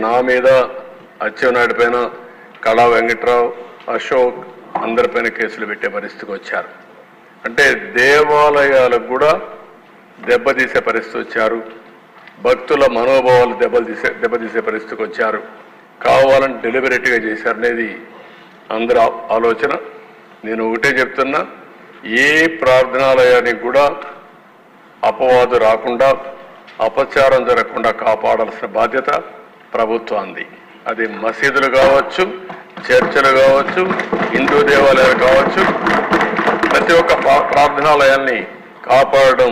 నా మీద అచ్చెన్నాయుడు పైన కళా వెంకట్రావు అశోక్ అందరిపైన కేసులు పెట్టే పరిస్థితికి వచ్చారు. అంటే దేవాలయాలకు కూడా దెబ్బతీసే పరిస్థితి వచ్చారు. భక్తుల మనోభావాలు దెబ్బతీసే పరిస్థితికి వచ్చారు. కావాలని డెలిబరేట్గా చేశారనేది అందరి ఆలోచన. నేను ఒకటే చెప్తున్నా, ఏ ప్రార్థనాలయానికి కూడా అపవాదు రాకుండా అపచారం జరగకుండా కాపాడాల్సిన బాధ్యత ప్రభుత్వానికి. అది మసీదులు కావచ్చు, చర్చలు కావచ్చు, హిందూ దేవాలయాలు కావచ్చు, ప్రతి ఒక్క ప్రార్థనాలయాల్ని కాపాడడం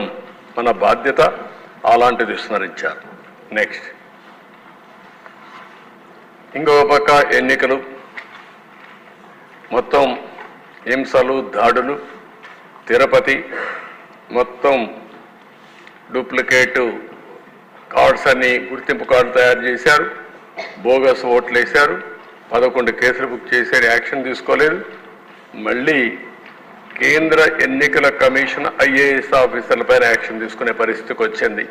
మన బాధ్యత. అలాంటిది విస్మరించారు. నెక్స్ట్ ఇంకో పక్క ఎన్నికలు, మొత్తం హింసలు, దాడులు, తిరుపతి మొత్తం డూప్లికేట్ కార్డ్స్ అన్ని గుర్తింపు కార్డు తయారు చేశారు, బోగస్ ఓట్లు వేశారు, 11 కేసులు బుక్ చేశారు, యాక్షన్ తీసుకోలేదు. మళ్ళీ కేంద్ర ఎన్నికల కమిషన్ ఐఏఎస్ ఆఫీసర్లపైన యాక్షన్ తీసుకునే పరిస్థితికి వచ్చింది.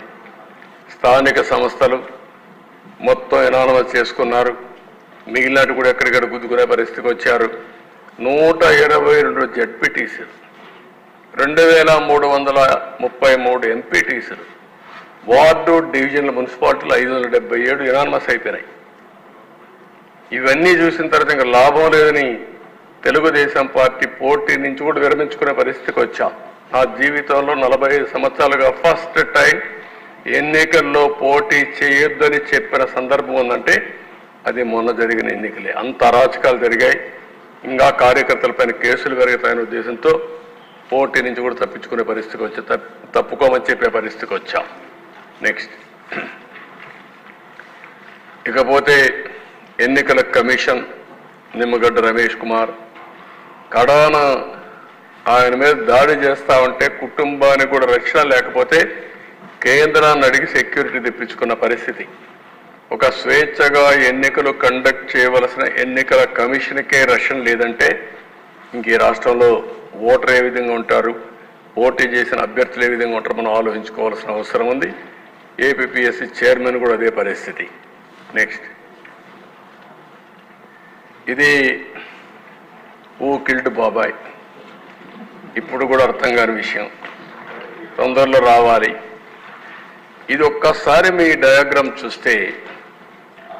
స్థానిక సంస్థలు మొత్తం ఎనానమస్ చేసుకున్నారు, మిగిలినట్టు కూడా ఎక్కడిక్కడ గుద్దుకునే పరిస్థితికి వచ్చారు. 122 జడ్పీటీసీలు, 2333 ఎంపీటీసీలు, వార్డు డివిజన్ల మున్సిపాలిటీలు 577 ఎనానమస్ అయిపోయినాయి. ఇవన్నీ చూసిన తర్వాత ఇంకా లాభం లేదని తెలుగుదేశం పార్టీ పోటీ నుంచి కూడా విరమించుకునే పరిస్థితికి వచ్చాం. నా జీవితంలో 45 సంవత్సరాలుగా ఫస్ట్ టైం ఎన్నికల్లో పోటీ చేయొద్దని చెప్పిన సందర్భం ఉందంటే అది మొన్న జరిగిన ఎన్నికలే. అంత అరాచకాలు జరిగాయి. ఇంకా కార్యకర్తలపైన కేసులు పెరుగుతాయనే ఉద్దేశంతో పోటీ నుంచి కూడా తప్పించుకునే పరిస్థితికి వచ్చి తప్పుకోమని చెప్పే పరిస్థితికి వచ్చాం. నెక్స్ట్ ఇకపోతే ఎన్నికల కమిషన్ నిమ్మగడ్డ రమేష్ కుమార్ కడాన ఆయన మీద దాడి చేస్తా ఉంటే కుటుంబానికి కూడా రక్షణ లేకపోతే కేంద్రాన్ని అడిగి సెక్యూరిటీ తెప్పించుకున్న పరిస్థితి. ఒక స్వేచ్ఛగా ఎన్నికలు కండక్ట్ చేయవలసిన ఎన్నికల కమిషన్కే రక్షణ లేదంటే ఇంక ఈ రాష్ట్రంలో ఓటర్ ఏ విధంగా ఉంటారు, పోటీ చేసిన అభ్యర్థులు ఏ విధంగా ఉంటారు మనం ఆలోచించుకోవాల్సిన అవసరం ఉంది. ఏపీపీఎస్సీ చైర్మన్ కూడా అదే పరిస్థితి. నెక్స్ట్ ఇది ఊ కిల్డ్ బాబాయ్, ఇప్పుడు కూడా అర్థం కాని విషయం, తొందరలో రావాలి. ఇది ఒక్కసారి మీ డయాగ్రామ్ చూస్తే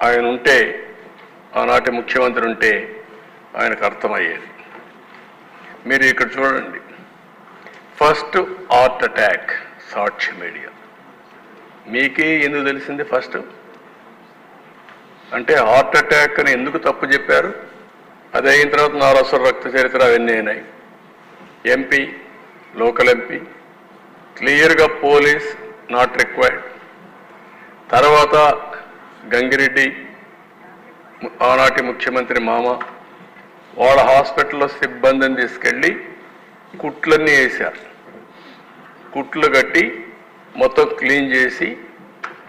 ఆయన ఉంటే, ఆనాటి ముఖ్యమంత్రి ఉంటే ఆయనకు అర్థమయ్యేది. మీరు ఇక్కడ చూడండి, ఫస్ట్ హార్ట్ అటాక్ సాక్షి మీడియా. మీకే ఎందుకు తెలిసింది ఫస్ట్? అంటే హార్ట్ అటాక్ అని ఎందుకు తప్పు చెప్పారు? అది అయిన తర్వాత నారాసుర రక్త చరిత్ర అవన్నీ అయినాయి. ఎంపీ, లోకల్ ఎంపీ, క్లియర్గా పోలీస్ నాట్ రిక్వైర్డ్. తర్వాత గంగిరెడ్డి ఆనాటి ముఖ్యమంత్రి మామ వాళ్ళ హాస్పిటల్లో సిబ్బందిని తీసుకెళ్ళి కుట్లన్నీ వేశారు. కుట్లు కట్టి మొత్తం క్లీన్ చేసి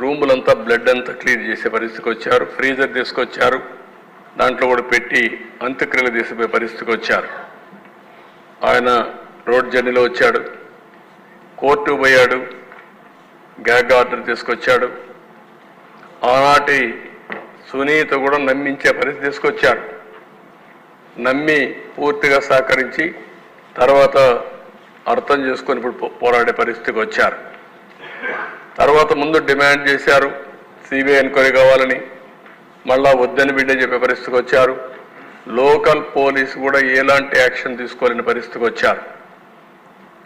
రూములంతా బ్లడ్ అంతా క్లీన్ చేసే పరిస్థితికి వచ్చారు. ఫ్రీజర్ తీసుకొచ్చారు, దాంట్లో కూడా పెట్టి అంత్యక్రియలు తీసిపోయే పరిస్థితికి వచ్చారు. ఆయన రోడ్ జర్నీలో వచ్చాడు, కోర్టుకు పోయాడు, గ్యాగ్ ఆర్డర్ తీసుకొచ్చాడు. ఆనాటి సునీత కూడా నమ్మించే పరిస్థితి తీసుకొచ్చారు. నమ్మి పూర్తిగా సహకరించి తర్వాత అర్థం చేసుకొని ఇప్పుడు పోరాడే పరిస్థితికి వచ్చారు. తర్వాత ముందు డిమాండ్ చేశారు సిబిఐ ఎంక్వైరీ కావాలని, మళ్ళా వద్దని బిడ్డే చెప్పే పరిస్థితికి వచ్చారు. లోకల్ పోలీసు కూడా ఎలాంటి యాక్షన్ తీసుకోలేని పరిస్థితికి వచ్చారు.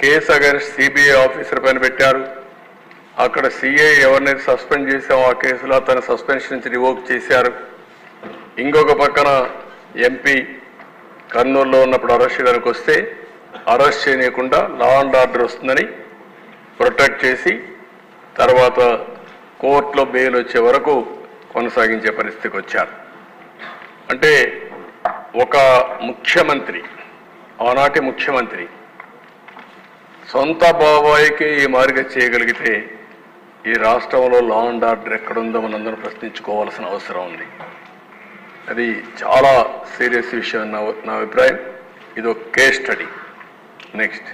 కేసు అగైన్స్ సిబిఐ ఆఫీసర్ పైన పెట్టారు. అక్కడ సిఐ ఎవరినైతే సస్పెండ్ చేశామో ఆ కేసులో తన సస్పెన్షన్ నుంచి రివోక్ చేశారు. ఇంకొక పక్కన ఎంపీ కర్నూలులో ఉన్నప్పుడు అరెస్ట్ చేయడానికి వస్తే అరెస్ట్ చేయకుండా లా అండ్ ఆర్డర్ వస్తుందని ప్రొటెక్ట్ చేసి తర్వాత కోర్టులో బెయిల్ వచ్చే వరకు కొనసాగించే పరిస్థితికి వచ్చారు. అంటే ఒక ముఖ్యమంత్రి, ఆనాటి ముఖ్యమంత్రి సొంత బాబాయికి ఈ మార్గం చేయగలిగితే ఈ రాష్ట్రంలో లా అండ్ ఆర్డర్ ఎక్కడుందో మనందరం ప్రశ్నించుకోవాల్సిన అవసరం ఉంది. అది చాలా సీరియస్ విషయం నా అభిప్రాయం. ఇది ఒక కేస్ స్టడీ. నెక్స్ట్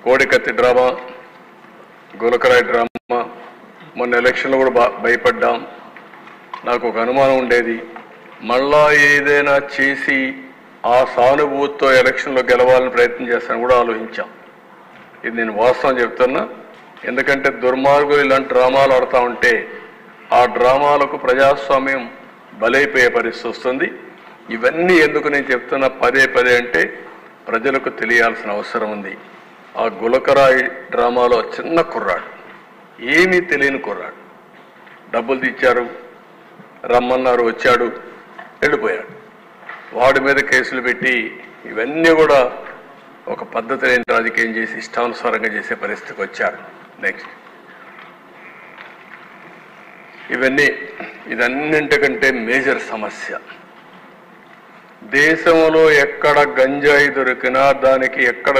కోడికత్తి డ్రామా, గులకరాయి డ్రామా, మొన్న ఎలక్షన్లో కూడా భయపడ్డాం. నాకు ఒక అనుమానం ఉండేది, మళ్ళా ఏదైనా చేసి ఆ సానుభూతితో ఎలక్షన్లో గెలవాలని ప్రయత్నం చేస్తాను కూడా ఆలోచించాం. ఇది నేను వాస్తవం చెప్తున్నా. ఎందుకంటే దుర్మార్గులు ఇలాంటి డ్రామాలు ఆడుతూ ఉంటే ఆ డ్రామాలకు ప్రజాస్వామ్యం బలైపోయే పరిస్థితి వస్తుంది. ఇవన్నీ ఎందుకు నేను చెప్తున్నా పదే పదే అంటే ప్రజలకు తెలియాల్సిన అవసరం ఉంది. ఆ గులకరాయి డ్రామాలో చిన్న కుర్రాడు, ఏమీ తెలియని కుర్రాడు, డబ్బులు తెచ్చారు, రమ్మన్నారు, వచ్చాడు, వెళ్ళిపోయాడు. వాడి మీద కేసులు పెట్టి ఇవన్నీ కూడా ఒక పద్ధతి లేని రాజకీయం చేసి ఇష్టానుసారంగా చేసే పరిస్థితికి వచ్చారు. నెక్స్ట్ ఇదన్నింటికంటే మేజర్ సమస్య. దేశంలో ఎక్కడ గంజాయి దొరికినా దానికి ఎక్కడ